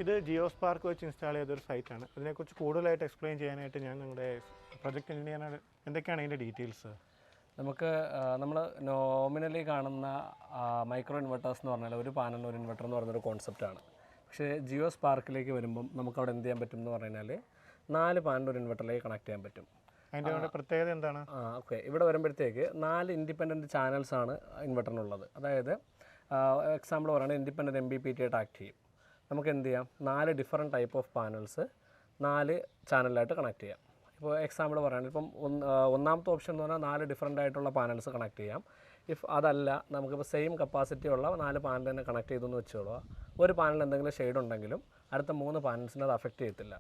ഇത് ജിയോ സ്പാർക്ക് വെച്ച് ഇൻസ്റ്റാൾ ചെയ്തൊരു സൈറ്റാണ്. ഇതിനെക്കുറിച്ച് കൂടുതലായിട്ട് എക്സ്പ്ലെയിൻ ചെയ്യാനായിട്ട് ഞാൻ നിങ്ങളുടെ പ്രൊജക്ട് എഞ്ചിനീയറാണ്. എന്തൊക്കെയാണ് ഇതിൻ്റെ ഡീറ്റെയിൽസ്? നമുക്ക് നമ്മൾ നോമിനലി കാണുന്ന മൈക്രോ ഇൻവെർട്ടേഴ്സ് എന്ന് പറഞ്ഞാൽ ഒരു പാനൽ ഒരു ഇൻവെർട്ടർ എന്ന് പറയുന്നൊരു കോൺസെപ്റ്റാണ്. പക്ഷേ ജിയോ സ്പാർക്കിലേക്ക് വരുമ്പം നമുക്കവിടെ എന്ത് ചെയ്യാൻ പറ്റും എന്ന് പറഞ്ഞാൽ 4 പാനൽ ഒരു ഇൻവെർട്ടറിലേക്ക് കണക്ട് ചെയ്യാൻ പറ്റും. അതിൻ്റെ പ്രത്യേകത എന്താണ്? ഓക്കെ, ഇവിടെ വരുമ്പോഴത്തേക്ക് 4 ഇൻഡിപെൻഡൻറ്റ് ചാനൽസാണ് ഇൻവെർട്ടറിനുള്ളത്. അതായത് എക്സാമ്പിൾ പറയുകയാണെങ്കിൽ ഇൻഡിപെൻഡൻറ്റ് MPPT ആയിട്ട് ആക്ട് ചെയ്യും. നമുക്ക് എന്ത് ചെയ്യാം, 4 ഡിഫറെൻറ്റ് ടൈപ്പ് ഓഫ് പാനൽസ് 4 ചാനലായിട്ട് കണക്ട് ചെയ്യാം. ഇപ്പോൾ എക്സാമ്പിൾ പറയുകയാണെങ്കിൽ ഇപ്പം ഒന്നാമത്തെ ഓപ്ഷൻ എന്ന് പറഞ്ഞാൽ 4 ഡിഫറെൻ്റ് ആയിട്ടുള്ള പാനൽസ് കണക്ട് ചെയ്യാം. ഇഫ് അതല്ല, നമുക്കിപ്പോൾ സെയിം കപ്പാസിറ്റി ഉള്ള 4 പാനൽ തന്നെ കണക്ട് ചെയ്തെന്ന് വെച്ചോളുക. ഒരു പാനൽ എന്തെങ്കിലും ഷെയ്ഡ് ഉണ്ടെങ്കിലും അടുത്ത 3 പാനൽസിനെ അത് അഫക്റ്റ് ചെയ്യത്തില്ല.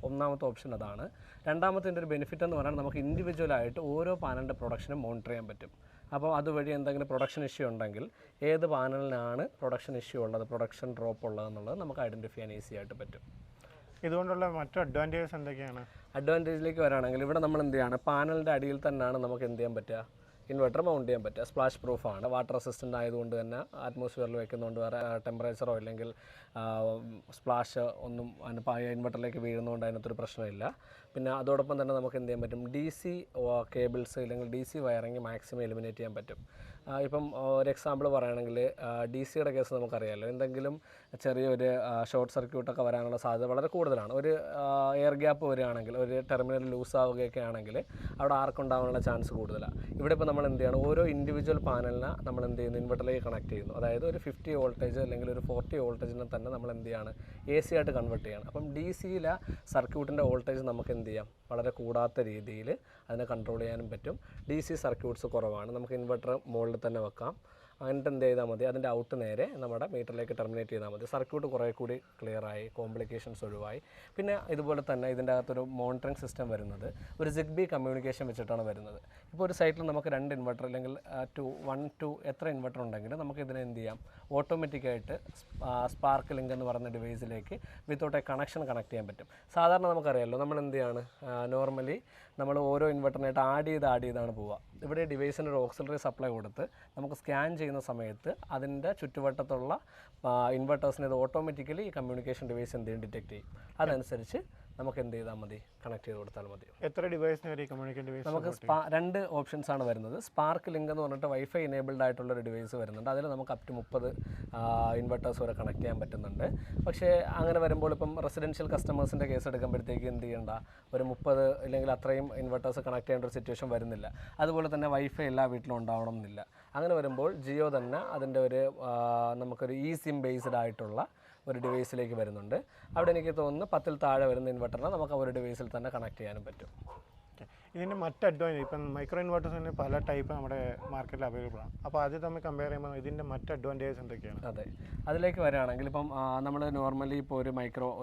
ഒന്നാമത്തെ ഓപ്ഷൻ അതാണ്. രണ്ടാമത്തെ ഒരു ബെനിഫിറ്റ് എന്ന് പറഞ്ഞാൽ നമുക്ക് ഇൻഡിവിജ്വലായിട്ട് ഓരോ പാനലിൻ്റെ പ്രൊഡക്ഷനും മോണിറ്റർ ചെയ്യാൻ പറ്റും. അപ്പോൾ അതുവഴി എന്തെങ്കിലും പ്രൊഡക്ഷൻ ഇഷ്യൂ ഉണ്ടെങ്കിൽ ഏത് പാനലിനാണ് പ്രൊഡക്ഷൻ ഇഷ്യൂ ഉള്ളത്, പ്രൊഡക്ഷൻ ഡ്രോപ്പ് ഉള്ളതെന്നുള്ളത് നമുക്ക് ഐഡൻറ്റിഫൈ ചെയ്യാൻ ഈസി ആയിട്ട് പറ്റും. ഇതുകൊണ്ടുള്ള മറ്റു അഡ്വാൻറ്റേജസ് എന്തൊക്കെയാണ്? അഡ്വാൻറ്റേജിലേക്ക് വരാണെങ്കിൽ ഇവിടെ നമ്മൾ എന്ത് ചെയ്യാണ്, പാനലിൻ്റെ അടിയിൽ തന്നെയാണ് നമുക്ക് എന്ത് ചെയ്യാൻ പറ്റുക, ഇൻവെർട്ടർ മൗണ്ട് ചെയ്യാൻ പറ്റുക. സ്പ്ലാഷ് പ്രൂഫാണ്, വാട്ടർ റെസിസ്റ്റൻ്റ് ആയതുകൊണ്ട് തന്നെ അറ്റ്മോസ്ഫിയറിൽ വെക്കുന്നതുകൊണ്ട് വേറെ ടെമ്പറേച്ചറോ ഇല്ലെങ്കിൽ സ്പ്ലാഷ് ഒന്നും ഇൻവെർട്ടറിലേക്ക് വീഴുന്നതുകൊണ്ട് അതിനകത്തൊരു പ്രശ്നമില്ല. പിന്നെ അതോടൊപ്പം തന്നെ നമുക്ക് എന്ത് ചെയ്യാൻ പറ്റും, DC കേബിൾസ് ഇല്ലെങ്കിൽ DC വയറിങ് മാക്സിമം എലിമിനേറ്റ് ചെയ്യാൻ പറ്റും. ഇപ്പം ഒരു എക്സാമ്പിൾ പറയുകയാണെങ്കിൽ DCയുടെ കേസ് നമുക്കറിയാമല്ലോ, എന്തെങ്കിലും ചെറിയൊരു ഷോർട്ട് സർക്യൂട്ടൊക്കെ വരാനുള്ള സാധ്യത വളരെ കൂടുതലാണ്. ഒരു എയർ ഗ്യാപ്പ് വരികയാണെങ്കിൽ, ഒരു ടെർമിനൽ ലൂസ് ആവുകയൊക്കെ ആണെങ്കിൽ അവിടെ ആർക്കുണ്ടാകാനുള്ള ചാൻസ് കൂടുതലാണ്. ഇവിടെ ഇപ്പോൾ നമ്മൾ എന്ത് ചെയ്യണം, ഓരോ ഇൻഡിവിജ്വൽ പാനലിനെ നമ്മൾ എന്ത് ചെയ്യുന്നു, ഇൻവെർട്ടറിലേക്ക് കണക്ട് ചെയ്യുന്നു. അതായത് ഒരു 50 വോൾട്ടേജ് അല്ലെങ്കിൽ ഒരു 40 വോൾട്ടേജിനെ തന്നെ നമ്മൾ എന്ത് ചെയ്യാണ്, AC ആയിട്ട് കൺവേർട്ട് ചെയ്യണം. അപ്പം DCയിലെ സർക്യൂട്ടിൻ്റെ വോൾട്ടേജ് നമുക്ക് എന്ത് ചെയ്യാം, വളരെ കൂടാത്ത രീതിയിൽ അതിനെ കൺട്രോൾ ചെയ്യാനും പറ്റും. DC സർക്യൂട്ട്സ് കുറവാണ്, നമുക്ക് ഇൻവെർട്ടർ മുകളിൽ തന്നെ വെക്കാം. എന്നിട്ട് എന്ത് ചെയ്താൽ മതി, അതിൻ്റെ ഔട്ട് നേരെ നമ്മുടെ മീറ്ററിലേക്ക് ടെർമിനേറ്റ് ചെയ്താൽ മതി. സർക്യൂട്ട് കുറേ കൂടി ക്ലിയറായി, കോംപ്ലിക്കേഷൻസ് ഒഴിവായി. പിന്നെ ഇതുപോലെ തന്നെ ഇതിൻ്റെ അകത്തൊരു മോണിറ്ററിംഗ് സിസ്റ്റം വരുന്നത് ഒരു ZigBee കമ്മ്യൂണിക്കേഷൻ വെച്ചിട്ടാണ് വരുന്നത്. ഇപ്പോൾ ഒരു സൈറ്റിൽ നമുക്ക് 2 ഇൻവെർട്ടർ അല്ലെങ്കിൽ 1-2 എത്ര ഇൻവെർട്ടർ ഉണ്ടെങ്കിലും നമുക്ക് ഇതിനെ എന്ത് ചെയ്യാം, ഓട്ടോമാറ്റിക്കായിട്ട് സ്പാർക്ക് ലിങ്ക് എന്ന് പറയുന്ന ഡിവൈസിലേക്ക് വിത്തൗട്ട് എ കണക്ഷൻ കണക്ട് ചെയ്യാൻ പറ്റും. സാധാരണ നമുക്കറിയാമല്ലോ, നമ്മൾ എന്ത് ചെയ്യാണ്, നോർമലി നമ്മൾ ഓരോ ഇൻവെർട്ടറിനായിട്ട് ആഡ് ചെയ്താണ് പോവുക. ഇവിടെ ഡിവൈസിന് ഒരു ഓക്സിലറി സപ്ലൈ കൊടുത്ത് നമുക്ക് സ്കാൻ ചെയ്യുന്ന സമയത്ത് അതിൻ്റെ ചുറ്റുവട്ടത്തുള്ള ഇൻവെർട്ടേഴ്സിന് ഇത് ഓട്ടോമാറ്റിക്കലി ഈ കമ്മ്യൂണിക്കേഷൻ ഡിവൈസ് എന്ത് ചെയ്യും, ഡിറ്റക്ട് ചെയ്യും. അതനുസരിച്ച് നമുക്ക് എന്ത് ചെയ്താൽ മതി, കണക്ട് ചെയ്ത് കൊടുത്താൽ മതി. എത്ര ഡിവൈസിന് വരെ കമ്മ്യൂണിക്കേഷൻ ഡിവൈസ്? നമുക്ക് 2 ഓപ്ഷൻസ് ആണ് വരുന്നത്. സ്പാർക്ക് ലിങ്ക് എന്ന് പറഞ്ഞിട്ട് വൈഫൈ എനേബിൾഡ് ആയിട്ടുള്ളൊരു ഡിവൈസ് വരുന്നുണ്ട്. അതിൽ നമുക്ക് അപ് ടു 30 ഇൻവെർട്ടേഴ്സ് വരെ കണക്ട് ചെയ്യാൻ പറ്റുന്നുണ്ട്. പക്ഷേ അങ്ങനെ വരുമ്പോൾ ഇപ്പം റെസിഡൻഷ്യൽ കസ്റ്റമേഴ്സിൻ്റെ കേസ് എടുക്കുമ്പോഴത്തേക്ക് എന്ത് ചെയ്യേണ്ട, ഒരു 30 ഇല്ലെങ്കിൽ അത്രയും ഇൻവെർട്ടേഴ്സ് കണക്ട് ചെയ്യേണ്ട ഒരു സിറ്റുവേഷൻ വരുന്നില്ല. അതുപോലെ തന്നെ വൈഫൈ എല്ലാ വീട്ടിലും ഉണ്ടാവണം എന്നില്ല. അങ്ങനെ വരുമ്പോൾ ജിയോ തന്നെ അതിൻ്റെ ഒരു നമുക്കൊരു eSIM ബേസ്ഡ് ആയിട്ടുള്ള ഒരു ഡിവൈസിലേക്ക് വരുന്നുണ്ട്. അവിടെ എനിക്ക് തോന്നുന്നു 10-ൽ താഴെ വരുന്ന ഇൻവെർട്ടറിനെ നമുക്ക് ഒരു ഡിവൈസിൽ തന്നെ കണക്ട് ചെയ്യാനും പറ്റും. ഇതിൻ്റെ മറ്റ് അഡ്വാൻറ്റേജ്, ഇപ്പം മൈക്രോ ഇൻവെർട്ടേഴ്സിന് പല ടൈപ്പ് നമ്മുടെ മാർക്കറ്റിൽ അവൈലബിൾ ആണ്. അപ്പോൾ അത് തമ്മിൽ കമ്പയർ ചെയ്യുമ്പോൾ ഇതിൻ്റെ മറ്റ് അഡ്വാൻറ്റേജസ് എന്തൊക്കെയാണ്? അതെ, അതിലേക്ക് വരികയാണെങ്കിൽ ഇപ്പം നമ്മൾ നോർമലി ഇപ്പോൾ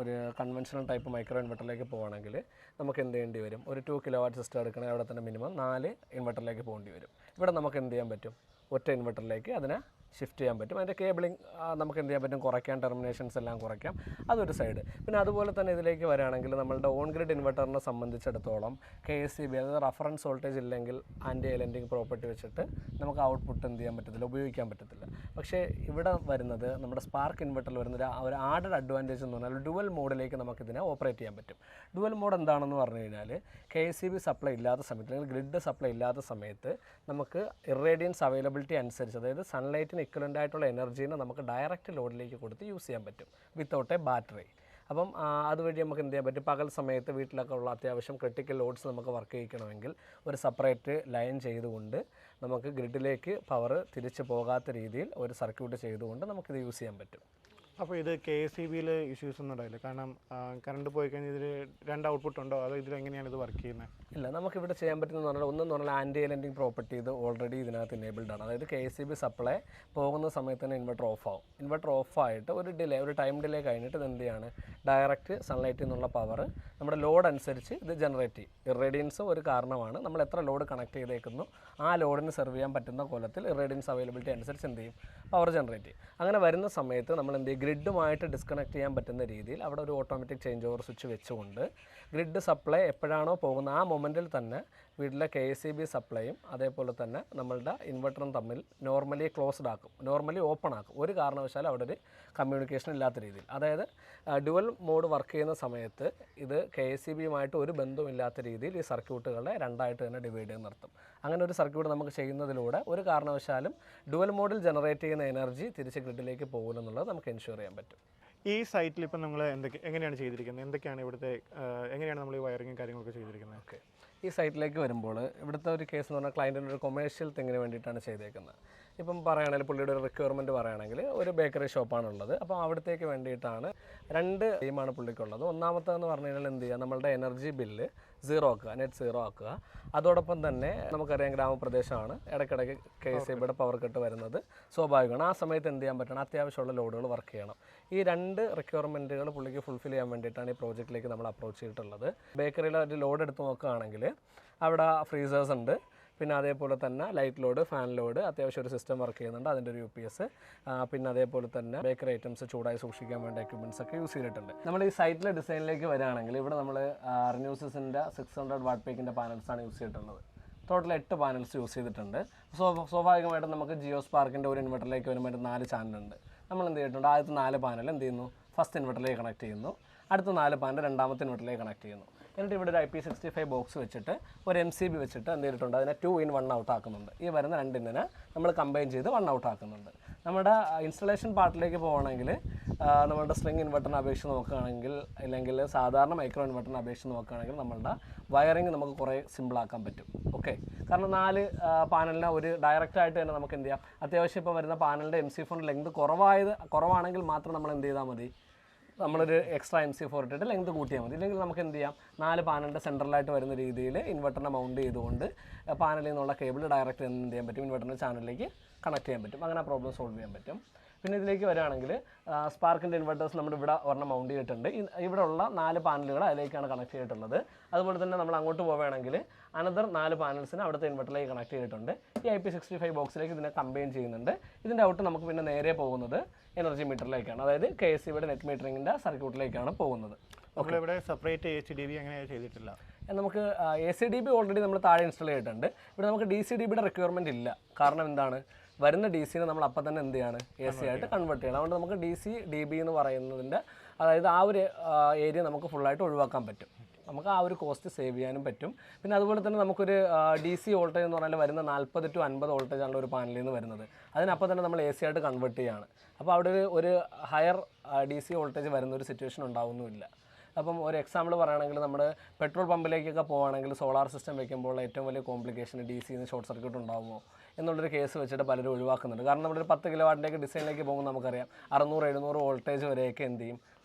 ഒരു കൺവെൻഷണൽ ടൈപ്പ് മൈക്രോ ഇൻവെർട്ടറിലേക്ക് പോകുകയാണെങ്കിൽ നമുക്ക് എന്ത് ചെയ്യേണ്ടി വരും, ഒരു 2 kW സിസ്റ്റം എടുക്കണമെങ്കിൽ അവിടെ തന്നെ മിനിമം 4 ഇൻവെർട്ടറിലേക്ക് പോകേണ്ടി വരും. ഇവിടെ നമുക്ക് എന്ത് ചെയ്യാൻ പറ്റും, ഒറ്റ ഇൻവെർട്ടറിലേക്ക് അതിനെ ഷിഫ്റ്റ് ചെയ്യാൻ പറ്റും. അതിൻ്റെ കേബിളിംഗ് നമുക്ക് എന്ത് ചെയ്യാൻ പറ്റും, കുറയ്ക്കാം, ടെർമിനേഷൻസ് എല്ലാം കുറയ്ക്കാം. അതൊരു സൈഡ്. പിന്നെ അതുപോലെ തന്നെ ഇതിലേക്ക് വരികയാണെങ്കിൽ നമ്മളുടെ ഓൺ ഗ്രിഡ് ഇൻവെർട്ടറിനെ സംബന്ധിച്ചിടത്തോളം KSCB, അതായത് റഫറൻസ് വോൾട്ടേജ് ഇല്ലെങ്കിൽ ആൻറ്റി ഐലൻഡിങ് പ്രോപ്പർട്ടി വെച്ചിട്ട് നമുക്ക് ഔട്ട്പുട്ട് എന്ത് ചെയ്യാൻ പറ്റത്തില്ല, ഉപയോഗിക്കാൻ പറ്റത്തില്ല. പക്ഷേ ഇവിടെ വരുന്നത് നമ്മുടെ സ്പാർക്ക് ഇൻവെർട്ടറിൽ വരുന്ന ഒരു ആഡഡ് അഡ്വാൻറ്റേജ് എന്ന് പറഞ്ഞാൽ ഡുവൽ മോഡിലേക്ക് നമുക്കിതിനെ ഓപ്പറേറ്റ് ചെയ്യാൻ പറ്റും. ഡുവൽ മോഡ് എന്താണെന്ന് പറഞ്ഞു കഴിഞ്ഞാൽ KSCB സപ്ലൈ ഇല്ലാത്ത സമയത്ത് അല്ലെങ്കിൽ ഗ്രിഡ് സപ്ലൈ ഇല്ലാത്ത സമയത്ത് നമുക്ക് ഇറേഡിയൻസ് അവൈലബിലിറ്റി അനുസരിച്ച്, അതായത് സൺലൈറ്റിന് ഇക്വലൻ്റ് ആയിട്ടുള്ള എനർജീനെ നമുക്ക് ഡയറക്റ്റ് ലോഡിലേക്ക് കൊടുത്ത് യൂസ് ചെയ്യാൻ പറ്റും വിത്തൗട്ട് എ ബാറ്ററി. അപ്പം അതുവഴി നമുക്ക് എന്ത് ചെയ്യാൻ പറ്റും, പകൽ സമയത്ത് വീട്ടിലൊക്കെ ഉള്ള അത്യാവശ്യം ക്രിട്ടിക്കൽ ലോഡ്സ് നമുക്ക് വർക്ക് ചെയ്യിക്കണമെങ്കിൽ ഒരു സെപ്പറേറ്റ് ലൈൻ ചെയ്തുകൊണ്ട് നമുക്ക് ഗ്രിഡിലേക്ക് പവർ തിരിച്ചു പോകാത്ത രീതിയിൽ ഒരു സർക്യൂട്ട് ചെയ്തുകൊണ്ട് നമുക്കിത് യൂസ് ചെയ്യാൻ പറ്റും. അപ്പോൾ ഇത് KSCBയിൽ ഇഷ്യൂസ് ഒന്നും ഉണ്ടാവില്ല? കാരണം കറണ്ട് പോയി കഴിഞ്ഞാൽ ഇതിൽ 2 ഔട്ട്പുട്ട് ഉണ്ടോ, അതോ ഇതിലെങ്ങനെയാണ് ഇത് വർക്ക് ചെയ്യുന്നത്? ഇല്ല, നമുക്കിവിടെ ചെയ്യാൻ പറ്റുന്നതെന്ന് പറഞ്ഞാൽ ഒന്നെന്ന് പറഞ്ഞാൽ ആൻറ്റി ഐലൻഡിങ് പ്രോപ്പർട്ടി ഇത് ഓൾറെഡി ഇതിനകത്ത് ഇനേബിൾഡ് ആണ്. അതായത് KSCB സപ്ലൈ പോകുന്ന സമയത്ത് തന്നെ ഇൻവെർട്ടർ ഓഫ് ആവും. ഇൻവെർട്ടർ ഓഫായിട്ട് ഒരു ടൈം ഡിലേ കഴിഞ്ഞിട്ട് ഇത് എന്ത് ചെയ്യാണ്, ഡയറക്റ്റ് സൺലൈറ്റിൽ നിന്നുള്ള പവർ നമ്മുടെ ലോഡ് അനുസരിച്ച് ഇത് ജനറേറ്റ് ചെയ്യും. ഇറേഡിയൻസും ഒരു കാരണമാണ്. നമ്മൾ എത്ര ലോഡ് കണക്ട് ചെയ്തേക്കുന്നു ആ ലോഡിന് സെർവ് ചെയ്യാൻ പറ്റുന്ന കോലത്തിൽ ഇറേഡിയൻസ് അവൈലബിലിറ്റി അനുസരിച്ച് എന്ത് ചെയ്യും, പവർ ജനറേറ്റ് ചെയ്യും. അങ്ങനെ വരുന്ന സമയത്ത് നമ്മൾ എന്ത് ചെയ്യും, ഗ്രിഡുമായിട്ട് ഡിസ്കണക്ട് ചെയ്യാൻ പറ്റുന്ന രീതിയിൽ അവിടെ ഒരു ഓട്ടോമാറ്റിക് ചേഞ്ച് ഓവർ സ്വിച്ച് വെച്ചുകൊണ്ട് ഗ്രിഡ് സപ്ലൈ എപ്പോഴാണോ പോകുന്നത് ആ മൊമെൻറ്റിൽ തന്നെ വീട്ടിലെ KEB സപ്ലൈയും അതേപോലെ തന്നെ നമ്മളുടെ ഇൻവെർട്ടറും തമ്മിൽ നോർമലി ക്ലോസ്ഡ് ആക്കും, നോർമലി ഓപ്പൺ ആക്കും. ഒരു കാരണവശാലും അവിടെ ഒരു കമ്മ്യൂണിക്കേഷൻ ഇല്ലാത്ത രീതിയിൽ. അതായത് ഡുവൽ മോഡ് വർക്ക് ചെയ്യുന്ന സമയത്ത് ഇത് KEBയുമായിട്ട് ഒരു ബന്ധവുമില്ലാത്ത രീതിയിൽ ഈ സർക്യൂട്ടുകളെ രണ്ടായിട്ട് തന്നെ ഡിവൈഡ് ചെയ്ത് നിർത്തും. അങ്ങനെ ഒരു സർക്യൂട്ട് നമുക്ക് ചെയ്യുന്നതിലൂടെ ഒരു കാരണവശാലും ഡുവൽ മോഡിൽ ജനറേറ്റ് ചെയ്യുന്ന എനർജി തിരിച്ച് ഗ്രിഡിലേക്ക് പോകില്ലെന്നുള്ളത് നമുക്ക് എൻഷുർ ചെയ്യാൻ പറ്റും. ഈ സൈറ്റിൽ ഇപ്പം നമ്മൾ എങ്ങനെയാണ് ചെയ്തിരിക്കുന്നത്, എന്തൊക്കെയാണ് ഇവിടുത്തെ എങ്ങനെയാണ് നമ്മൾ ഈ വയറിങ്ങും കാര്യങ്ങളൊക്കെ ചെയ്തിരിക്കുന്നത്? ഓക്കെ, ഈ സൈറ്റിലേക്ക് വരുമ്പോൾ ഇവിടുത്തെ ഒരു കേസ് എന്ന് പറഞ്ഞാൽ ക്ലയൻറ്റിൻ്റെ ഒരു കൊമേഴ്ഷ്യൽ തിങ്ങിന് വേണ്ടിയിട്ടാണ് ചെയ്തേക്കുന്നത്. ഇപ്പം പറയുകയാണെങ്കിൽ പുള്ളിയുടെ ഒരു റിക്വയർമെൻറ്റ് പറയുകയാണെങ്കിൽ ഒരു ബേക്കറി ഷോപ്പാണുള്ളത്. അപ്പം അവിടത്തേക്ക് വേണ്ടിയിട്ടാണ് 2 എയിമാണ് പുള്ളിക്കുള്ളത്. ഒന്നാമത്തേന്ന് പറഞ്ഞു കഴിഞ്ഞാൽ എന്ത് ചെയ്യുക, നമ്മളുടെ എനർജി ബില്ല് 0 ആക്കുക, നെറ്റ് 0 ആക്കുക. അതോടൊപ്പം തന്നെ നമുക്കറിയാം ഗ്രാമപ്രദേശമാണ്, ഇടയ്ക്കിടയ്ക്ക് KEBയുടെ പവർ കട്ട് വരുന്നത് സ്വാഭാവികമാണ്. ആ സമയത്ത് എന്ത് ചെയ്യാൻ പറ്റണം, അത്യാവശ്യമുള്ള ലോഡുകൾ വർക്ക് ചെയ്യണം. ഈ 2 റിക്വയർമെൻറ്റുകൾ പുള്ളിക്ക് ഫുൾഫിൽ ചെയ്യാൻ വേണ്ടിയിട്ടാണ് ഈ പ്രോജക്റ്റിലേക്ക് നമ്മൾ അപ്രോച്ച് ചെയ്തിട്ടുള്ളത്. ബേക്കറിയിലെ ഒരു ലോഡ് എടുത്ത് നോക്കുകയാണെങ്കിൽ അവിടെ ഫ്രീസേഴ്സ് ഉണ്ട്, പിന്നെ അതേപോലെ തന്നെ ലൈറ്റ് ലോഡ്, ഫാൻ ലോഡ്, അത്യാവശ്യം ഒരു സിസ്റ്റം വർക്ക് ചെയ്യുന്നുണ്ട്, അതിൻ്റെ ഒരു UPS, പിന്നെ അതേപോലെ തന്നെ ബേക്കറി ഐറ്റംസ് ചൂടായി സൂക്ഷിക്കാൻ വേണ്ട എക്യുപ്മെൻറ്റ്സ് ഒക്കെ യൂസ് ചെയ്തിട്ടുണ്ട്. നമ്മൾ ഈ സൈറ്റിലെ ഡിസൈനിലേക്ക് വരികയാണെങ്കിൽ ഇവിടെ നമ്മൾ റിന്യൂസിൻ്റെ 600 വാട്ട് പീക്കിൻ്റെ പാനൽസാണ് യൂസ് ചെയ്തിട്ടുള്ളത്. ടോട്ടൽ 8 പാനൽസ് യൂസ് ചെയ്തിട്ടുണ്ട്. സ്വാഭാവികമായിട്ടും നമുക്ക് ജിയോ സ്പാർക്കിൻ്റെ ഒരു ഇൻവെർട്ടറിലേക്ക് വരുമ്പോൾ 4 ചാനലുണ്ട്. നമ്മൾ എന്ത് ചെയ്തിട്ടുണ്ട്, ആദ്യത്തെ 4 പാനൽ എന്ത് ചെയ്യുന്നു, ഫസ്റ്റ് ഇൻവെർട്ടറിലേക്ക് കണക്ട് ചെയ്യുന്നു. അടുത്ത 4 പാനൽ രണ്ടാമത്തെ ഇൻവെർട്ടറിലേക്ക് കണക്ട് ചെയ്യുന്നു. എന്നിട്ട് ഇവിടെ ഒരു IP65 ബോക്സ് വെച്ചിട്ട് ഒരു MCB വെച്ചിട്ട് എന്ത് ചെയ്തിട്ടുണ്ട്, അതിനെ 2 in 1 ഔട്ട് ആക്കുന്നുണ്ട്. ഈ വരുന്ന 2 ഇന്നിനെ നമ്മൾ കമ്പൈൻ ചെയ്ത് 1 ഔട്ട് ആക്കുന്നുണ്ട്. നമ്മുടെ ഇൻസ്റ്റലേഷൻ പാർട്ടിലേക്ക് പോവുകയാണെങ്കിൽ നമ്മുടെ സ്ട്രിങ് ഇൻവെർട്ടറിനെ അപേക്ഷിച്ച് നോക്കുകയാണെങ്കിൽ, അല്ലെങ്കിൽ സാധാരണ മൈക്രോ ഇൻവെർട്ടറിനെ അപേക്ഷിച്ച് നോക്കുകയാണെങ്കിൽ നമ്മളുടെ വയറിങ് നമുക്ക് കുറേ സിമ്പിളാക്കാൻ പറ്റും. ഓക്കെ, കാരണം 4 പാനലിനെ ഒരു ഡയറക്റ്റായിട്ട് തന്നെ നമുക്ക് എന്ത് ചെയ്യാം, അത്യാവശ്യം ഇപ്പോൾ വരുന്ന പാനലിൻ്റെ MC4 ലെങ്ത് കുറവാണെങ്കിൽ മാത്രം നമ്മൾ എന്ത് ചെയ്താൽ മതി, നമ്മളൊരു എക്സ്ട്രാ MC4 ഇട്ടിട്ട് ലെങ്ത് കൂട്ടിയാൽ മതി. ഇല്ലെങ്കിൽ നമുക്ക് എന്ത് ചെയ്യാം, 4 പാനലിൻ്റെ സെൻട്രലായിട്ട് വരുന്ന രീതിയിൽ ഇൻവെർട്ടറിനെ മൗണ്ട് ചെയ്തുകൊണ്ട് പാനലിൽ നിന്നുള്ള കേബിൾ ഡയറക്റ്റ് എന്ത് ചെയ്യാൻ പറ്റും, ഇൻവെർട്ടറിൻ്റെ ചാനലിലേക്ക് കണക്ട് ചെയ്യാൻ പറ്റും. അങ്ങനെ ആ പ്രോബ്ലം സോൾവ് ചെയ്യാൻ പറ്റും. പിന്നെ ഇതിലേക്ക് വരികയാണെങ്കിൽ സ്പാർക്കിൻ്റെ ഇൻവെർട്ടേഴ്സ് നമ്മൾ ഇവിടെ ഒരെണ്ണം മൗണ്ട് ചെയ്തിട്ടുണ്ട്. ഇവിടെ ഉള്ള 4 പാനലുകൾ അതിലേക്കാണ് കണക്ട് ചെയ്തിട്ടുള്ളത്. അതുപോലെ തന്നെ നമ്മൾ അങ്ങോട്ട് പോവുകയാണെങ്കിൽ അനദർ 4 പാനൽസിന് അവിടുത്തെ ഇൻവെർട്ടറിലേക്ക് കണക്ട് ചെയ്തിട്ടുണ്ട്. ഈ IP65 ബോക്സിലേക്ക് ഇതിനെ കമ്പൈൻ ചെയ്യുന്നുണ്ട്. ഇതിൻ്റെ ഔട്ട് നമുക്ക് പിന്നെ നേരെ പോകുന്നത് എനർജി മീറ്ററിലേക്കാണ്, അതായത് KEBയുടെ നെറ്റ് മീറ്ററിങ്ങിൻ്റെ സർക്യൂട്ടിലേക്കാണ് പോകുന്നത്. ഇവിടെ സെപ്പറേറ്റ് HDB അങ്ങനെയാണ് ചെയ്തിട്ടില്ല. നമുക്ക് ACDB ഓൾറെഡി നമ്മൾ താഴെ ഇൻസ്റ്റാൾ ചെയ്തിട്ടുണ്ട്. ഇവിടെ നമുക്ക് DCDBയുടെ റിക്വയർമെൻറ്റ് ഇല്ല. കാരണം എന്താണ്, വരുന്ന DC-നെ നമ്മൾ അപ്പം തന്നെ എന്ത് ചെയ്യാണ്, AC ആയിട്ട് കൺവേർട്ട് ചെയ്യണം. അതുകൊണ്ട് നമുക്ക് DC-DB എന്ന് പറയുന്നതിൻ്റെ, അതായത് ആ ഒരു ഏരിയ നമുക്ക് ഫുള്ളായിട്ട് ഒഴിവാക്കാൻ പറ്റും. നമുക്ക് ആ ഒരു കോസ്റ്റ് സേവ് ചെയ്യാനും പറ്റും. പിന്നെ അതുപോലെ തന്നെ നമുക്കൊരു DC വോൾട്ടേജ് എന്ന് പറഞ്ഞാൽ വരുന്ന 40 to 50 വോൾട്ടേജാണ് ഒരു പാനലിൽ നിന്ന് വരുന്നത്. അതിനപ്പം തന്നെ നമ്മൾ AC ആയിട്ട് കൺവേർട്ട് ചെയ്യുകയാണ്. അപ്പോൾ അവിടെ ഒരു ഹയർ DC വോൾട്ടേജ് വരുന്ന ഒരു സിറ്റുവേഷൻ ഉണ്ടാവുന്നുമില്ല. അപ്പം ഒരു എക്സാമ്പിൾ പറയുകയാണെങ്കിൽ നമ്മൾ പെട്രോൾ പമ്പിലേക്കൊക്കെ പോകുകയാണെങ്കിൽ സോളാർ സിസ്റ്റം വെക്കുമ്പോൾ ഏറ്റവും വലിയ കോംപ്ലിക്കേഷൻ DC-ന്ന് ഷോർട്ട് സർക്യൂട്ട് ഉണ്ടാകുമോ എന്നുള്ളൊരു കേസ് വെച്ചിട്ട് പലരും ഒഴിവാക്കുന്നുണ്ട്. കാരണം നമ്മളൊരു 10 കിലോവാട്ടിൻ്റെയൊക്കെ ഡിസൈനിലേക്ക് പോകുമ്പോൾ നമുക്കറിയാം 600-700 വോൾട്ടേജ് വരെയൊക്കെ എന്ത് ചെയ്യും,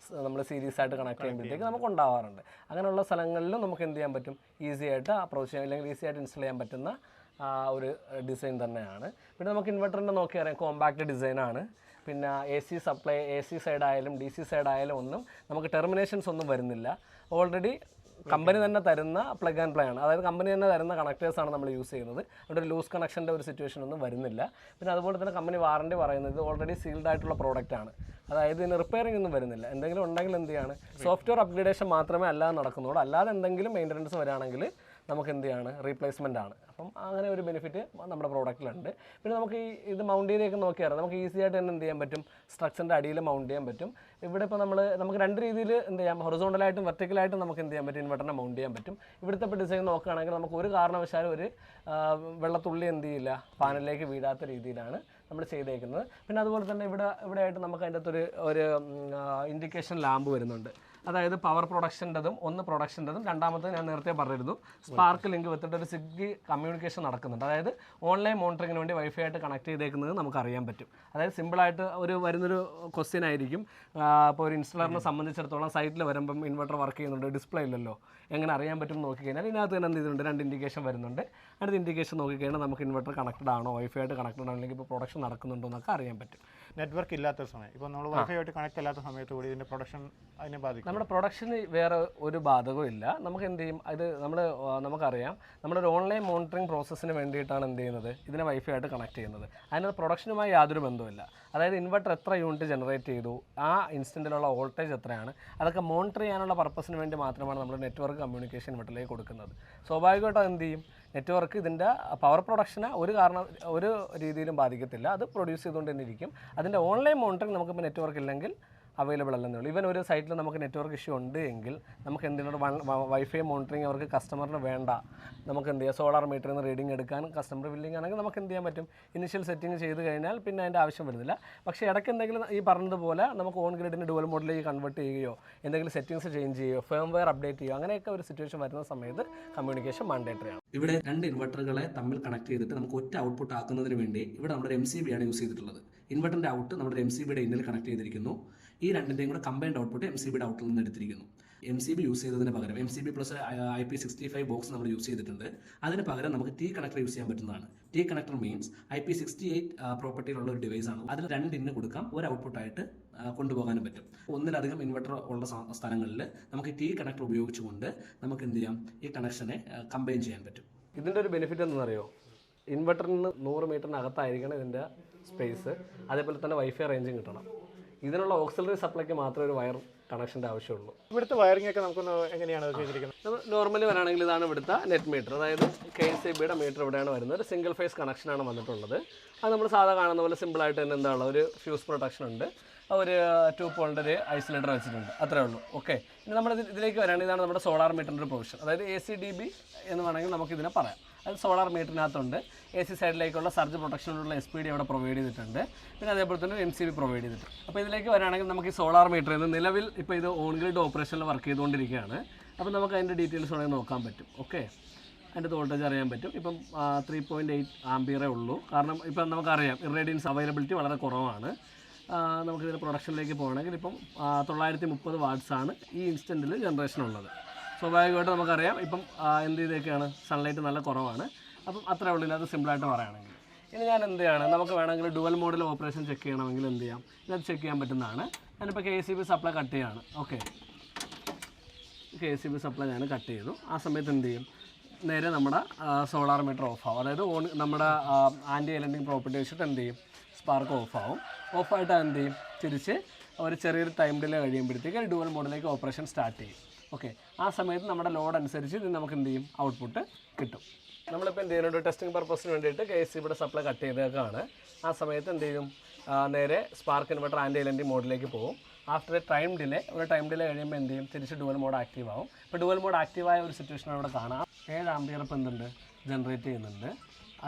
നമ്മൾ സീരീസ് ആയിട്ട് കണക്ട് ചെയ്യുമ്പോഴത്തേക്ക് നമുക്ക് ഉണ്ടാവാറുണ്ട്. അങ്ങനെയുള്ള സ്ഥലങ്ങളിലും നമുക്ക് എന്ത് ചെയ്യാൻ പറ്റും, ഈസി ആയിട്ട് അപ്രോച്ച് ചെയ്യാൻ, അല്ലെങ്കിൽ ഈസി ആയിട്ട് ഇൻസ്റ്റാൾ ചെയ്യാൻ പറ്റുന്ന ഒരു ഡിസൈൻ തന്നെയാണ്. പിന്നെ നമുക്ക് ഇൻവെർട്ടറിൻ്റെ നോക്കിയറിയാം, കോമ്പാക്റ്റ് ഡിസൈനാണ്. പിന്നെ AC സപ്ലൈ, AC സൈഡ് ആയാലും DC സൈഡ് ആയാലും ഒന്നും നമുക്ക് ടെർമിനേഷൻസ് ഒന്നും വരുന്നില്ല. ഓൾറെഡി കമ്പനി തന്നെ തരുന്ന പ്ലഗ് ആൻഡ് പ്ലേ ആണ്, അതായത് കമ്പനി തന്നെ തരുന്ന കണക്ടേഴ്സാണ് നമ്മൾ യൂസ് ചെയ്യുന്നത്. അവിടെ ഒരു ലൂസ് കണക്ഷൻ്റെ ഒരു സിറ്റുവേഷൻ ഒന്നും വരുന്നില്ല. പിന്നെ അതുപോലെ തന്നെ കമ്പനി വാറണ്ടി പറയുന്നത് ഓൾറെഡി സീൽഡ് ആയിട്ടുള്ള പ്രോഡക്റ്റ് ആണ്, അതായത് ഇതിന് റിപ്പയറിംഗ് ഒന്നും വരുന്നില്ല. എന്തെങ്കിലും ഉണ്ടെങ്കിൽ എന്ത് ചെയ്യാണ്, സോഫ്റ്റ്വെയർ അപ്ഗ്രേഡേഷൻ മാത്രമേ അല്ലാതെ നടക്കുന്നുള്ളൂ. അല്ലാതെ എന്തെങ്കിലും മെയിൻ്റനൻസ് വരികയാണെങ്കിൽ നമുക്ക് എന്ത് ചെയ്യാണ്, റീപ്ലേസ്മെൻ്റ് ആണ്. അപ്പം അങ്ങനെ ഒരു ബെനിഫിറ്റ് നമ്മുടെ പ്രോഡക്റ്റിലുണ്ട്. പിന്നെ നമുക്ക് ഇത് മൗണ്ട് ചെയ്തൊക്കെ നോക്കിയാൽ നമുക്ക് ഈസി ആയിട്ട് തന്നെ എന്ത് ചെയ്യാൻ പറ്റും, സ്ട്രക്ചറിൻ്റെ അടിയിൽ മൗണ്ട് ചെയ്യാൻ പറ്റും. ഇവിടെ ഇപ്പോൾ നമുക്ക് 2 രീതിയിൽ എന്ത് ചെയ്യാം, ഹൊറിസോണ്ടലായിട്ടും വെർട്ടിക്കലായിട്ടും നമുക്ക് എന്ത് ചെയ്യാൻ പറ്റും, ഇൻവെർട്ടറിനെ മൗണ്ട് ചെയ്യാൻ പറ്റും. ഇവിടുത്തെ ഇപ്പോൾ ഡിസൈൻ നോക്കുകയാണെങ്കിൽ നമുക്ക് ഒരു കാരണവശാലും ഒരു വെള്ളത്തുള്ളി എന്ത് ചെയ്യില്ല, പാനലിലേക്ക് വീഴാത്ത രീതിയിലാണ് നമ്മൾ ചെയ്തേക്കുന്നത്. പിന്നെ അതുപോലെ തന്നെ ഇവിടെയായിട്ട് നമുക്ക് അതിൻ്റെ അകത്തൊരു ഇൻഡിക്കേഷൻ ലാമ്പ് വരുന്നുണ്ട്. അതായത് പവർ പ്രൊഡക്ഷൻ്റെതും പ്രൊഡക്ഷൻ്റെതും രണ്ടാമത്തെ ഞാൻ നേരത്തെ പറഞ്ഞിരുന്നു, സ്പാർക്ക് ലിങ്ക് വെച്ചിട്ട് ഒരു സിഗ്ബി കമ്മ്യൂണിക്കേഷൻ നടക്കുന്നുണ്ട്. അതായത് ഓൺലൈൻ മോണിറ്ററിങ്ങിന് വേണ്ടി വൈഫൈ ആയിട്ട് കണക്ട് ചെയ്തേക്കുന്നത് നമുക്ക് അറിയാൻ പറ്റും. അതായത് സിമ്പിളായിട്ട് വരുന്നൊരു ക്വസ്റ്റ്യൻ ആയിരിക്കും, ഇപ്പോൾ ഒരു ഇൻസ്റ്റലറിനെ സംബന്ധിച്ചിടത്തോളം സൈറ്റിൽ വരുമ്പം ഇൻവെർട്ടർ വർക്ക് ചെയ്യുന്നുണ്ട്, ഡിസ്പ്ലേ ഇല്ലല്ലോ, എങ്ങനെ അറിയാൻ പറ്റും എന്ന് നോക്കിക്കഴിഞ്ഞാൽ ഇതിനകത്ത് തന്നെ എന്ത് ചെയ്തിട്ടുണ്ട്, 2 ഇൻഡിക്കേഷൻ വരുന്നുണ്ട്. അടുത്ത ഇൻഡിക്കേഷൻ നോക്കിക്കഴിഞ്ഞാൽ നമുക്ക് ഇൻവെർട്ടർ കണക്റ്റഡ് ആണോ, വൈഫൈ ആയിട്ട് കണക്റ്റഡ് ആണോ, അല്ലെങ്കിൽ ഇപ്പോൾ പ്രൊഡക്ഷൻ നടക്കുന്നുണ്ടോ എന്നൊക്കെ അറിയാൻ പറ്റും. നെറ്റ്വർക്ക് ഇല്ലാത്ത സമയം ഇപ്പോൾ നമ്മൾ വൈഫൈ ആയിട്ട് കണക്ട് അല്ലാത്ത സമയത്ത് കൂടി ഇതിൻ്റെ പ്രൊഡക്ഷൻ അതിനെ ബാധിക്കും. നമ്മുടെ പ്രൊഡക്ഷന് വേറെ ഒരു ബാധകവും ഇല്ല. നമുക്ക് എന്ത് ചെയ്യും, ഇത് നമുക്കറിയാം നമ്മളൊരു ഓൺലൈൻ മോണിറ്ററിംഗ് പ്രോസസ്സിന് വേണ്ടിയിട്ടാണ് എന്ത് ചെയ്യുന്നത്, ഇതിനെ വൈഫൈ ആയിട്ട് കണക്ട് ചെയ്യുന്നത്. അതിനകത്ത് പ്രൊഡക്ഷനുമായി യാതൊരു ബന്ധവുമില്ല. അതായത് ഇൻവെർട്ടർ എത്ര യൂണിറ്റ് ജനറേറ്റ് ചെയ്തു, ആ ഇൻസ്റ്റൻറ്റിലുള്ള വോൾട്ടേജ് എത്രയാണ്, അതൊക്കെ മോണിറ്റർ ചെയ്യാനുള്ള പർപ്പസിന് വേണ്ടി മാത്രമാണ് നമ്മൾ നെറ്റ്വർക്ക് കമ്മ്യൂണിക്കേഷൻ ഇൻവെർട്ടറിലേക്ക് കൊടുക്കുന്നത്. സ്വാഭാവികമായിട്ടും എന്ത് ചെയ്യും, നെറ്റ്വർക്ക് ഇതിൻ്റെ പവർ പ്രൊഡക്ഷനെ ഒരു രീതിയിലും ബാധിക്കത്തില്ല. അത് പ്രൊഡ്യൂസ് ചെയ്തുകൊണ്ട് തന്നെ ഇരിക്കും. അതിൻ്റെ ഓൺലൈൻ മോണിറ്ററിംഗ് നമുക്കിപ്പോൾ നെറ്റ്വർക്ക് ഇല്ലെങ്കിൽ അവൈലബിൾ അല്ലെന്നേ ഉള്ളൂ. ഈവൻ ഒരു സൈറ്റിൽ നമുക്ക് നെറ്റ്വർക്ക് ഇഷ്യൂ ഉണ്ട് എങ്കിൽ നമുക്ക് എന്തിനോട് വൈഫൈ മോണിറ്ററിംഗ് അവർക്ക് കസ്റ്റമറിന് വേണ്ട, നമുക്ക് എന്ത് ചെയ്യാം, സോളാർ മീറ്ററിൽ നിന്ന് റീഡിംഗ് എടുക്കാൻ കസ്റ്റമർ ബില്ലിംഗ് ആണെങ്കിൽ നമുക്ക് എന്ത് ചെയ്യാൻ പറ്റും, ഇനിഷ്യൽ സെറ്റിംഗ് ചെയ്ത് കഴിഞ്ഞാൽ പിന്നെ അതിൻ്റെ ആവശ്യം വരുന്നില്ല. പക്ഷേ ഇടയ്ക്ക് എന്തെങ്കിലും ഈ പറഞ്ഞതുപോലെ നമുക്ക് ഓൺ ഗ്രിഡിന് ഡുവൽ മോഡിലേക്ക് കൺവേർട്ട് ചെയ്യുകയോ എന്തെങ്കിലും സെറ്റിംഗ്സ് ചേഞ്ച് ചെയ്യുകയോ ഫേംവെയർ അപ്ഡേറ്റ് ചെയ്യുകയോ അങ്ങനെയൊക്കെ ഒരു സിറ്റുവേഷൻ വരുന്ന സമയത്ത് കമ്മ്യൂണിക്കേഷൻ മാൻഡേറ്ററി ആണ്. ഇവിടെ 2 ഇൻവെർട്ടറുകളെ തമ്മിൽ കണക്ട് ചെയ്തിട്ട് നമുക്ക് ഒറ്റ ഔട്ട്പുട്ട് ആക്കുന്നതിന് വേണ്ടി ഇവിടെ നമ്മുടെ MCB ആണ് യൂസ് ചെയ്തിട്ടുള്ളത്. ഇൻവെർട്ടറിൻ്റെ ഔട്ട് നമ്മുടെ MCBയുടെ ഇന്നിൽ കണക്ട് ചെയ്തിരിക്കുന്നു. ഈ രണ്ടിൻ്റെയും കൂടെ കമ്പൈൻഡ് ഔട്ട്പുട്ട് MCBയുടെ ഔട്ടിൽ നിന്ന് എടുത്തിരിക്കുന്നു. MCB യൂസ് ചെയ്തതിന് പകരം MCB പ്ലസ് IP65 ബോക്സ് നമ്മൾ യൂസ് ചെയ്തിട്ടുണ്ട്. അതിന് പകരം നമുക്ക് T കണക്ടർ യൂസ് ചെയ്യാൻ പറ്റുന്നതാണ്. T കണക്ടർ മീൻസ് IP68 പ്രോപ്പർട്ടിയിലുള്ള ഒരു ഡിവൈസ് ആണ്. അതിൽ 2 ഇന്ന് കൊടുക്കാം, ഒരു ഔട്ട്പുട്ടായിട്ട് കൊണ്ടുപോകാനും പറ്റും. ഒന്നിലധികം ഇൻവെർട്ടർ ഉള്ള സ്ഥലങ്ങളിൽ നമുക്ക് T കണക്ടർ ഉപയോഗിച്ചുകൊണ്ട് നമുക്ക് എന്ത് ചെയ്യാം, ഈ കണക്ഷനെ കമ്പൈൻ ചെയ്യാൻ പറ്റും. ഇതിൻ്റെ ഒരു ബെനിഫിറ്റ് എന്താണെന്നറിയോ, ഇൻവെർട്ടറിൽ നിന്ന് 100 മീറ്ററിനകത്തായിരിക്കണം ഇതിൻ്റെ സ്പേസ്, അതേപോലെ തന്നെ വൈഫൈ റേഞ്ചും കിട്ടണം. ഇതിനുള്ള ഓക്സിലറി സപ്ലൈക്ക് മാത്രമേ ഒരു വയർ കണക്ഷൻ്റെ ആവശ്യമുള്ളൂ. ഇവിടുത്തെ വയറിംഗ് ഒക്കെ നമുക്കൊന്ന് എങ്ങനെയാണ് ചെയ്തിരിക്കുന്നത്? നോർമലി വരാണെങ്കിൽ ഇതാണ് ഇവിടുത്തെ നെറ്റ് മീറ്റർ, അതായത് KSEBയുടെ മീറ്റർ ഇവിടെയാണ് വരുന്നത്. ഒരു സിംഗിൾ ഫേസ് കണക്ഷനാണ് വന്നിട്ടുള്ളത്. അത് നമ്മൾ സാധാ കാണുന്ന പോലെ സിമ്പിളായിട്ട് തന്നെ എന്താണ് ഒരു ഫ്യൂസ് പ്രൊട്ടക്ഷൻ ഉണ്ട്, ഒരു 2 പോളിൻ്റെ ഒരു ഐസൊലേറ്റർ വെച്ചിട്ടുണ്ട്, അത്രേ ഉള്ളൂ. ഓക്കെ, ഇനി നമ്മൾ ഇതിലേക്ക് വരാണെങ്കിൽ ഇതാണ് നമ്മുടെ സോളാർ മീറ്ററിൻ്റെ ഒരു പ്രൊവിഷൻ, അതായത് ACDB എന്ന് വേണമെങ്കിൽ നമുക്കിതിനെ പറയാം. അത് സോളാർ മീറ്ററിനകത്തുണ്ട്. AC സൈഡിലേക്കുള്ള സർജ് പ്രൊട്ടക്ഷനുള്ള SPD അവിടെ പ്രൊവൈഡ് ചെയ്തിട്ടുണ്ട്. പിന്നെ അതേപോലെ തന്നെ MCB പ്രൊവൈഡ് ചെയ്തിട്ടുണ്ട്. അപ്പോൾ ഇതിലേക്ക് വരാണെങ്കിൽ നമുക്ക് ഈ സോളാർ മീറ്ററിൽ നിന്ന് നിലവിൽ ഇപ്പോൾ ഇത് ഓൺ ഗ്രിഡ് ഓപ്പറേഷനിൽ വർക്ക് ചെയ്തുകൊണ്ടിരിക്കുകയാണ്. അപ്പോൾ നമുക്ക് അതിൻ്റെ ഡീറ്റെയിൽസ് വേണമെങ്കിൽ നോക്കാൻ പറ്റും. ഓക്കെ, അതിൻ്റെ വോൾട്ടേജ് അറിയാൻ പറ്റും. ഇപ്പം 3.8 ആംപിയറേ ഉള്ളൂ. കാരണം ഇപ്പം നമുക്കറിയാം ഇറേഡിയൻസ് അവൈലബിലിറ്റി വളരെ കുറവാണ്. നമുക്കിതിൻ്റെ പ്രൊഡക്ഷനിലേക്ക് പോകണമെങ്കിൽ ഇപ്പം 930 വാട്ട്സാണ് ഈ ഇൻസ്റ്റൻറ്റിൽ ജനറേഷൻ ഉള്ളത്. സ്വാഭാവികമായിട്ട് നമുക്കറിയാം ഇപ്പം എന്ത് ചെയ്തൊക്കെയാണ്, സൺലൈറ്റ് നല്ല കുറവാണ്. അപ്പം അത്രേ ഉള്ളില്ല, അത് സിമ്പിളായിട്ട് പറയുകയാണെങ്കിൽ. ഇനി ഞാൻ എന്ത് ചെയ്യാണ്, നമുക്ക് വേണമെങ്കിൽ ഡുവൽ മോഡിൽ ഓപ്പറേഷൻ ചെക്ക് ചെയ്യണമെങ്കിൽ എന്ത് ചെയ്യാം, ഇത് ചെക്ക് ചെയ്യാൻ പറ്റുന്നതാണ്. ഞാനിപ്പോൾ KSEB സപ്ലൈ കട്ട് ചെയ്യാണ്. ഓക്കെ, KSEB സപ്ലൈ ഞാൻ കട്ട് ചെയ്തു. ആ സമയത്ത് എന്ത് ചെയ്യും, നേരെ നമ്മുടെ സോളാർ മീറ്റർ ഓഫ് ആവും. അതായത് നമ്മുടെ ആൻറ്റി എലൻഡിങ് പ്രോപ്പർട്ടി വെച്ചിട്ട് എന്ത് ചെയ്യും, സ്പാർക്ക് ഓഫാവും. ഓഫായിട്ട് എന്ത് ചെയ്യും, തിരിച്ച് ഒരു ചെറിയൊരു ടൈം ഡിലേ കഴിയുമ്പോഴത്തേക്ക് ഡുവൽ മോഡിലേക്ക് ഓപ്പറേഷൻ സ്റ്റാർട്ട് ചെയ്യും. ഓക്കെ, ആ സമയത്ത് നമ്മുടെ ലോഡ് അനുസരിച്ച് ഇത് നമുക്ക് എന്ത് ചെയ്യും, ഔട്ട്പുട്ട് കിട്ടും. നമ്മളിപ്പോൾ എന്ത് ചെയ്യുന്നുണ്ട്, ടെസ്റ്റിംഗ് പർപ്പസിന് വേണ്ടിയിട്ട് KSEBയുടെ സപ്ലൈ കട്ട് ചെയ്തേക്കാണ്. ആ സമയത്ത് എന്ത് ചെയ്യും, നേരെ സ്പാർക്ക് ഇൻവെർട്ടർ ആൻറ്റി എലൻഡിങ് മോഡിലേക്ക് പോകും. ആഫ്റ്റർ ഒരു ടൈം ഡിലേ കഴിയുമ്പോൾ എന്ത് ചെയ്യും, തിരിച്ച് ഡുവൽ മോഡ് ആക്റ്റീവ് ആവും. ഇപ്പോൾ ഡുവൽ മോഡ് ആക്റ്റീവായ ഒരു സിറ്റുവേഷൻ അവിടെ കാണാം. 7 ആംപിയർ ഇപ്പം എന്തുണ്ട്, ജനറേറ്റ് ചെയ്യുന്നുണ്ട്.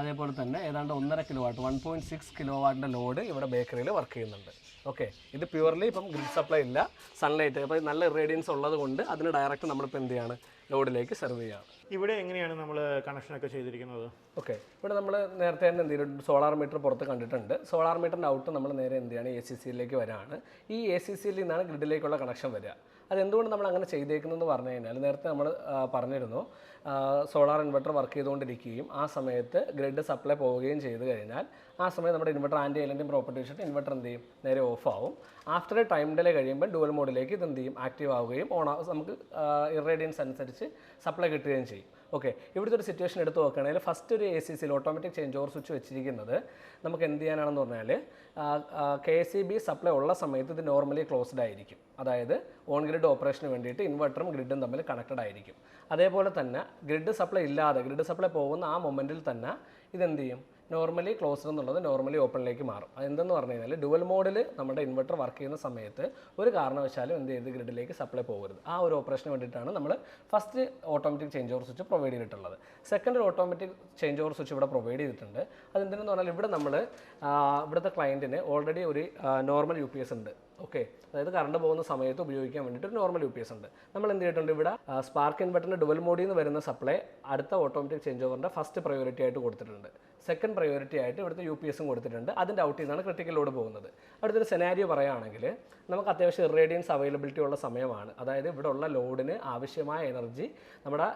അതേപോലെ തന്നെ ഏതാണ്ട് 1.5 കിലോവാട്ട് 1.6 കിലോവാട്ടിൻ്റെ ലോഡ് ഇവിടെ ബേക്കറിയിൽ വർക്ക് ചെയ്യുന്നുണ്ട്. ഓക്കെ, ഇത് പ്യുവർലി ഇപ്പം ഗ്രിഡ് സപ്ലൈ ഇല്ല, സൺലൈറ്റ് അപ്പോൾ നല്ല ഇറേഡിയൻസ് ഉള്ളത് കൊണ്ട് അതിന് ഡയറക്റ്റ് നമ്മളിപ്പോൾ എന്ത് ചെയ്യാണ്, ലോഡിലേക്ക് സെർവ് ചെയ്യുകയാണ്. ഇവിടെ എങ്ങനെയാണ് നമ്മൾ കണക്ഷനൊക്കെ ചെയ്തിരിക്കുന്നത്? ഓക്കെ, ഇവിടെ നമ്മൾ നേരത്തെ തന്നെ എന്ത് ചെയ്തിട്ടുണ്ട്, സോളാർ മീറ്റർ പുറത്ത് കണ്ടിട്ടുണ്ട്. സോളാർ മീറ്ററിൻ്റെ ഔട്ട് നമ്മൾ നേരെ എന്ത് ചെയ്യാണ്, ACCയിലേക്ക് വരികയാണ്. ഈ ACCയിൽ നിന്നാണ് ഗ്രിഡിലേക്കുള്ള കണക്ഷൻ വരിക. അതെന്തുകൊണ്ട് നമ്മൾ അങ്ങനെ ചെയ്തേക്കുന്നതെന്ന് പറഞ്ഞു കഴിഞ്ഞാൽ, നേരത്തെ നമ്മൾ പറഞ്ഞിരുന്നു സോളാർ ഇൻവെർട്ടർ വർക്ക് ചെയ്തുകൊണ്ടിരിക്കുകയും ആ സമയത്ത് ഗ്രിഡ് സപ്ലൈ പോവുകയും ചെയ്ത് കഴിഞ്ഞാൽ ആ സമയത്ത് നമ്മുടെ ഇൻവെർട്ടർ ആൻറ്റി എലൻഡിങ് പ്രോപ്പർട്ടി വെച്ചിട്ട് ഇൻവെർട്ടർ എന്ത് ചെയ്യും, നേരെ ഓഫ് ആവും. ആഫ്റ്റർ എ ടൈം ഡിലേ കഴിയുമ്പോൾ ഡുവൽ മോഡിലേക്ക് ഇത് എന്ത് ചെയ്യും, ആക്റ്റീവ് ആവുകയും നമുക്ക് ഇറേഡിയൻസ് അനുസരിച്ച് സപ്ലൈ കിട്ടുകയും ചെയ്യും. ഓക്കെ, ഇവിടുത്തെ ഒരു സിറ്റുവേഷൻ എടുത്ത് നോക്കുകയാണെങ്കിൽ ഫസ്റ്റ് ഒരു ACCയിൽ ഓട്ടോമാറ്റിക് ചേഞ്ച് ഓവർ സ്വിച്ച് വെച്ചിരിക്കുന്നത് നമുക്ക് എന്ത് ചെയ്യാനാണെന്ന് പറഞ്ഞാൽ, KSEB സപ്ലൈ ഉള്ള സമയത്ത് ഇത് നോർമലി ക്ലോസ്ഡ് ആയിരിക്കും. അതായത് ഓൺ ഗ്രിഡ് ഓപ്പറേഷന് വേണ്ടിയിട്ട് ഇൻവെർട്ടറും ഗ്രിഡും തമ്മിൽ കണക്റ്റഡ് ആയിരിക്കും. അതേപോലെ തന്നെ ഗ്രിഡ് സപ്ലൈ ഇല്ലാതെ ഗ്രിഡ് സപ്ലൈ പോകുന്ന ആ മൊമെൻറ്റിൽ തന്നെ ഇതെന്ത് ചെയ്യും, നോർമലി ക്ലോസ്ഡ് എന്നുള്ളത് നോർമലി ഓപ്പണിലേക്ക് മാറും. അതെന്തെന്ന് പറഞ്ഞു കഴിഞ്ഞാൽ, ഡുവൽ മോഡിൽ നമ്മുടെ ഇൻവെർട്ടർ വർക്ക് ചെയ്യുന്ന സമയത്ത് ഒരു കാരണവശാലും എന്ത് ചെയ്ത് ഗ്രിഡിലേക്ക് സപ്ലൈ പോകരുത്. ആ ഒരു ഓപ്പറേഷന് വേണ്ടിയിട്ടാണ് നമ്മൾ first automatic change over switch provide ചെയ്തിട്ടുള്ളത്. സെക്കൻഡ് ഒരു ഓട്ടോമാറ്റിക് ചേഞ്ച് ഓവർ സ്വിച്ച് ഇവിടെ പ്രൊവൈഡ് ചെയ്തിട്ടുണ്ട്. അതെന്തിനെന്ന് പറഞ്ഞാൽ, ഇവിടെ നമ്മൾ ഇവിടുത്തെ ക്ലയൻറ്റിന് ഓൾറെഡി ഒരു നോർമൽ UPS ഉണ്ട്. ഓക്കെ, അതായത് കറണ്ട് പോകുന്ന സമയത്ത് ഉപയോഗിക്കാൻ വേണ്ടിയിട്ട് ഒരു നോർമൽ UPS ഉണ്ട്. നമ്മൾ എന്ത് ചെയ്തിട്ടുണ്ട്, ഇവിടെ സ്പാർക്ക് ഇൻവെർട്ടറിൻ്റെ ഡുവൽ മോഡിൽ നിന്ന് വരുന്ന സപ്ലൈ അടുത്ത ഓട്ടോമാറ്റിക് ചേഞ്ച് ഓവറിൻ്റെ ഫസ്റ്റ് പ്രയോറിറ്റി ആയിട്ട് കൊടുത്തിട്ടുണ്ട്. സെക്കൻഡ് പ്രയോറിറ്റി ആയിട്ട് ഇവിടുത്തെ UPSും കൊടുത്തിട്ടുണ്ട്. അതിൻ്റെ ഔട്ടിൽ നിന്നാണ് ക്രിട്ടിക്കൽ ലോഡ് പോകുന്നത്. അടുത്തൊരു സെനാരിയോ പറയുകയാണെങ്കിൽ, നമുക്ക് അത്യാവശ്യം ഇറേഡിയൻസ് അവൈലബിലിറ്റി ഉള്ള സമയമാണ്. അതായത് ഇവിടെ ഉള്ള ലോഡിന് ആവശ്യമായ എനർജി നമ്മുടെ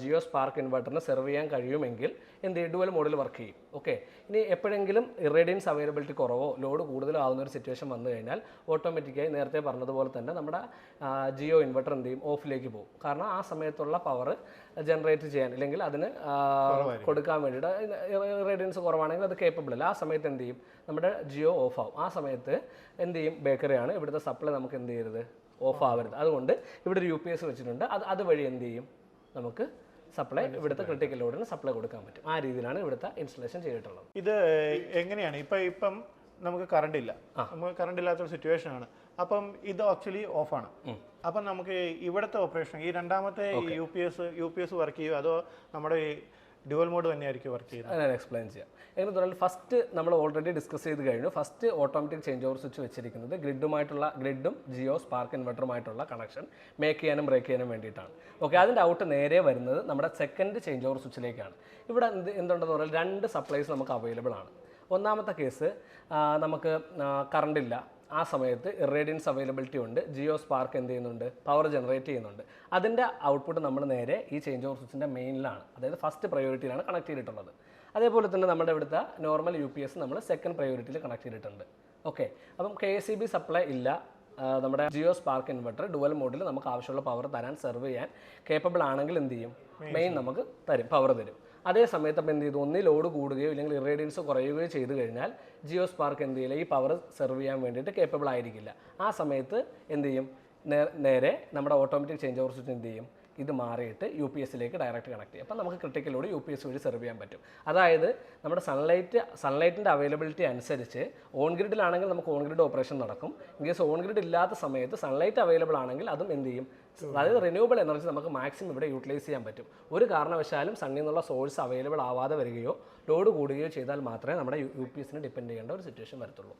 ജിയോ സ്പാർക്ക് ഇൻവെർട്ടറിന് സെർവ് ചെയ്യാൻ കഴിയുമെങ്കിൽ എന്ത് ചെയ്യും, ഡുവൽ മോഡിൽ വർക്ക് ചെയ്യും. ഓക്കെ. ഇനി എപ്പോഴെങ്കിലും ഇറേഡിയൻസ് അവൈലബിലിറ്റി കുറവോ ലോഡ് കൂടുതലോ ആവുന്ന ഒരു സിറ്റുവേഷൻ വന്നു കഴിഞ്ഞാൽ ഓട്ടോമാറ്റിക്കായി നേരത്തെ പറഞ്ഞതുപോലെ തന്നെ നമ്മുടെ ജിയോ ഇൻവെർട്ടർ എന്ത് ചെയ്യും, ഓഫിലേക്ക് പോകും. കാരണം ആ സമയത്തുള്ള പവർ ജനറേറ്റ് ചെയ്യാൻ അല്ലെങ്കിൽ അതിന് കൊടുക്കാൻ വേണ്ടിയിട്ട് ഇറേഡിയൻസ് കുറവാണെങ്കിൽ അത് കേപ്പബിൾ അല്ല. ആ സമയത്ത് എന്ത് ചെയ്യും, നമ്മുടെ ജിയോ ഓഫ് ആവും. ആ സമയത്ത് എന്ത് ചെയ്യും, ബേക്കറിയാണ് ഇവിടുത്തെ സപ്ലൈ നമുക്ക് എന്ത് ചെയ്യരുത്, ഓഫ് ആവരുത്. അതുകൊണ്ട് ഇവിടെ ഒരു UPS വെച്ചിട്ടുണ്ട്. അതുവഴി എന്ത് ചെയ്യും, നമുക്ക് സപ്ലൈ ഇവിടുത്തെ ക്രിട്ടിക്കൽ ലോഡിന് സപ്ലൈ കൊടുക്കാൻ പറ്റും. ആ രീതിയിലാണ് ഇവിടുത്തെ ഇൻസ്റ്റലേഷൻ ചെയ്തിട്ടുള്ളത്. ഇത് എങ്ങനെയാണ് ഇപ്പം നമുക്ക് കറണ്ട് ഇല്ല, നമുക്ക് കറണ്ട് ഇല്ലാത്തൊരു സിറ്റുവേഷൻ ആണ്. അപ്പം ഇത് ആക്ച്വലി ഓഫാണ്. അപ്പം നമുക്ക് ഇവിടുത്തെ ഓപ്പറേഷൻ ഈ രണ്ടാമത്തെ UPS വർക്ക് ചെയ്യുമോ അതോ നമ്മുടെ ഡ്യുവൽ മോഡ് തന്നെയായിരിക്കും വർക്ക് ചെയ്യുന്നത്? ഞാൻ എക്സ്പ്ലെയിൻ ചെയ്യാം. എങ്ങനെ പറഞ്ഞാൽ ഫസ്റ്റ് നമ്മൾ ഓൾറെഡി ഡിസ്കസ് ചെയ്ത് കഴിഞ്ഞു. First automatic change over switch വെച്ചിരിക്കുന്നത് ഗ്രിഡും ജിയോ സ്പാർക്ക് ഇൻവെർട്ടറുമായിട്ടുള്ള കണക്ഷൻ മേക്ക് ചെയ്യാനും ബ്രേക്ക് ചെയ്യാനും വേണ്ടിയിട്ടാണ്. ഓക്കെ. അതിൻ്റെ ഔട്ട് നേരെ വരുന്നത് നമ്മുടെ സെക്കൻഡ് ചേഞ്ച് ഓവർ സ്വിച്ചിലേക്കാണ്. ഇവിടെ എന്തുണ്ടെന്ന് പറഞ്ഞാൽ 2 സപ്ലൈസ് നമുക്ക് അവൈലബിൾ ആണ്. ഒന്നാമത്തെ കേസ് നമുക്ക് കറണ്ട് ഇല്ല, ആ സമയത്ത് ഇറേഡിയൻസ് അവൈലബിലിറ്റി ഉണ്ട്, ജിയോ സ്പാർക്ക് എന്ത് ചെയ്യുന്നുണ്ട്, പവർ ജനറേറ്റ് ചെയ്യുന്നുണ്ട്. അതിൻ്റെ ഔട്ട്പുട്ട് നമ്മൾ നേരെ ഈ ചേഞ്ച് ഓവർ സ്വിച്ചിൻ്റെ മെയിനിലാണ്, അതായത് ഫസ്റ്റ് പ്രയോറിറ്റിയിലാണ് കണക്ട് ചെയ്തിട്ടുള്ളത്. അതേപോലെ തന്നെ നമ്മുടെ ഇവിടുത്തെ നോർമൽ UPS നമ്മൾ സെക്കൻഡ് പ്രയോറിറ്റിയിൽ കണക്ട് ചെയ്തിട്ടുണ്ട്. ഓക്കെ. അപ്പം KSEB സപ്ലൈ ഇല്ല, നമ്മുടെ ജിയോ സ്പാർക്ക് ഇൻവെർട്ടർ ഡുവൽ മോഡിൽ നമുക്ക് ആവശ്യമുള്ള പവർ തരാൻ സെർവ് ചെയ്യാൻ കേപ്പബിൾ ആണെങ്കിൽ എന്ത് ചെയ്യും, മെയിൻ നമുക്ക് തരും, പവർ തരും. അതേ സമയത്ത് അപ്പം എന്ത് ചെയ്തു, ഒന്നി ലോഡ് കൂടുകയോ ഇല്ലെങ്കിൽ ഇറേഡിയൻസ് കുറയുകയോ ചെയ്ത് കഴിഞ്ഞാൽ ജിയോ സ്പാർക്ക് എന്ത് ചെയ്യില്ല, ഈ പവർ സെർവ് ചെയ്യാൻ വേണ്ടിയിട്ട് കേപ്പബിൾ ആയിരിക്കില്ല. ആ സമയത്ത് എന്ത് ചെയ്യും, നേരെ നമ്മുടെ ഓട്ടോമാറ്റിക് ചേഞ്ച് ഓവർ സ്വിച്ച് എന്ത് ചെയ്യും, ഇത് മാറിയിട്ട് UPSലേക്ക് ഡയറക്റ്റ് കണക്ട് ചെയ്യും. അപ്പം നമുക്ക് ക്രിട്ടിക്കൽ ലോഡ് UPS വഴി സെർവ് ചെയ്യാൻ പറ്റും. അതായത് നമ്മുടെ സൺലൈറ്റിൻ്റെ അവൈലബിലിറ്റി അനുസരിച്ച് ഓൺ ഗ്രിഡിലാണെങ്കിൽ നമുക്ക് ഓൺ ഗ്രിഡ് ഓപ്പറേഷൻ നടക്കും. ഇൻ കേസ് ഓൺ ഗ്രിഡ് ഇല്ലാത്ത സമയത്ത് സൺലൈറ്റ് അവൈലബിൾ ആണെങ്കിൽ അതും എന്ത് ചെയ്യും, അതായത് റിന്യൂവബിൾ എനർജി നമുക്ക് മാക്സിമം ഇവിടെ യൂട്ടിലൈസ് ചെയ്യാൻ പറ്റും. ഒരു കാരണവശാലും സണ്ണിൽ നിന്നുള്ള സോഴ്സ് അവൈലബിൾ ആവാതെ വരികയോ ലോഡ് കൂടുകയോ ചെയ്താൽ മാത്രമേ നമ്മുടെ UPSനെ ഡിപ്പെൻഡ് ചെയ്യേണ്ട ഒരു സിറ്റുവേഷൻ വരത്തുള്ളൂ.